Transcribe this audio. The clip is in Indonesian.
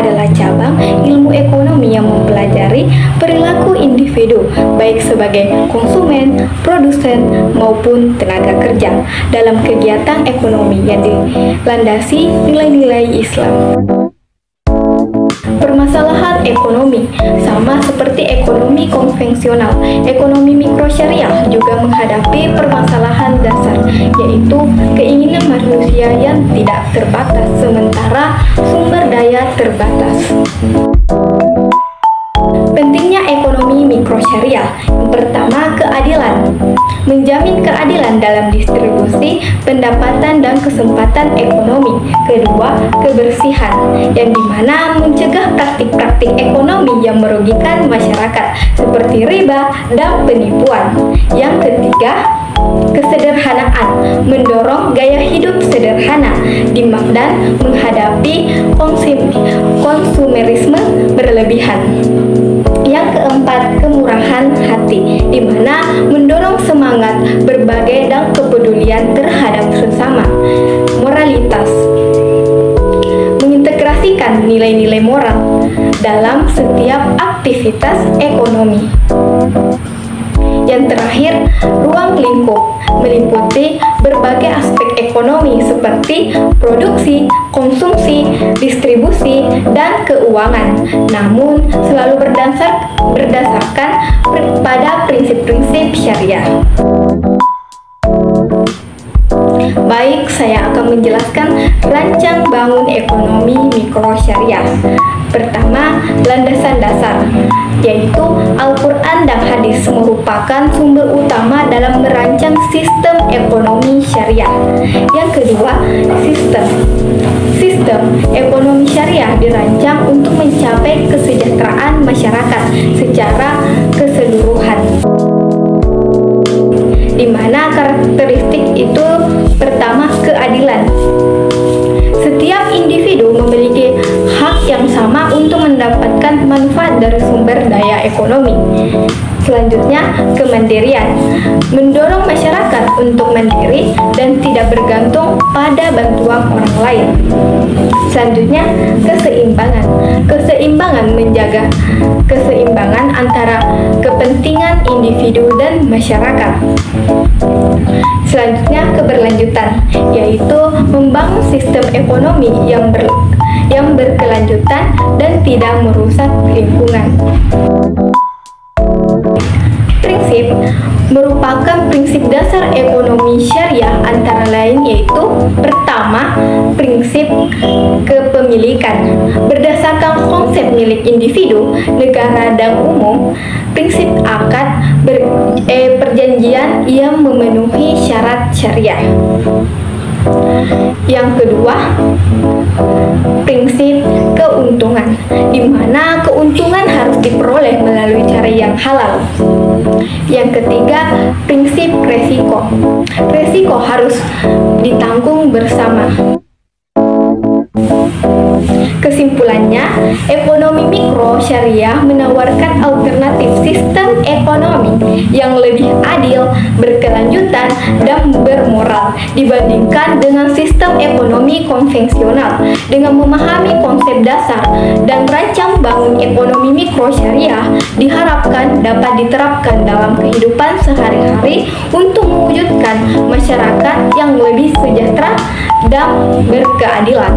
adalah cabang ilmu ekonomi yang mempelajari perilaku individu, baik sebagai konsumen, produsen, maupun tenaga kerja dalam kegiatan ekonomi yang dilandasi nilai-nilai Islam. Permasalahan ekonomi sama seperti ekonomi konvensional, ekonomi mikrosyariah juga menghadapi permasalahan dasar, yaitu keinginan manusia yang tidak terbatas sementara sumber daya terbatas. Pentingnya ekonomi mikrosyariah. Yang pertama, keadilan. Menjamin keadilan dalam distribusi pendapatan dan kesempatan ekonomi. Kedua, kebersihan, yang dimana mencegah praktik-praktik ekonomi yang merugikan masyarakat seperti riba dan penipuan. Yang ketiga, kesederhanaan, mendorong gaya hidup sederhana dan menghadapi konsumerisme berlebihan. Yang keempat, kemurahan hati, di mana mendorong semangat berbagai dan kepedulian terhadap sesama. Moralitas, mengintegrasikan nilai-nilai moral dalam setiap aktivitas ekonomi. Yang terakhir, ruang lingkup, meliputi berbagai aspek ekonomi seperti produksi, konsumsi, distribusi, dan keuangan, namun selalu berdasarkan pada prinsip-prinsip syariah. Baik, saya akan menjelaskan rancang bangun ekonomi mikrosyariah. Pertama, landasan dasar, yaitu Al-Quran dan hadis merupakan sumber utama dalam merancang sistem ekonomi syariah. Yang kedua, sistem ekonomi syariah dirancang untuk mencapai kesejahteraan masyarakat secara keseluruhan, di mana karakteristik itu pertama, keadilan. Setiap individu memiliki hak yang sama untuk mendapatkan manfaat dari sumber daya ekonomi. Selanjutnya, kemandirian, mendorong masyarakat untuk mandiri dan tidak bergantung pada bantuan orang lain. Selanjutnya, keseimbangan menjaga keseimbangan antara kepentingan individu dan masyarakat. Selanjutnya, keberlanjutan, yaitu membangun sistem ekonomi yang berkelanjutan dan tidak merusak lingkungan. Prinsip merupakan prinsip dasar ekonomi syariah antara lain yaitu pertama, prinsip kepemilikan berdasarkan konsep milik individu, negara dan umum. Prinsip akad perjanjian yang memenuhi syarat syariah. Yang kedua, prinsip keuntungan, di mana keuntungan harus diperoleh melalui cara yang halal. Yang ketiga, prinsip resiko. Resiko harus ditanggung bersama. Kesimpulannya, ekonomi mikro syariah menawarkan alternatif sistem ekonomi yang lebih adil, berkelanjutan, dan bermoral dibandingkan dengan sistem ekonomi konvensional. Dengan memahami konsep dasar dan rancang bangun ekonomi mikro syariah, diharapkan dapat diterapkan dalam kehidupan sehari-hari untuk mewujudkan masyarakat yang lebih sejahtera dan berkeadilan.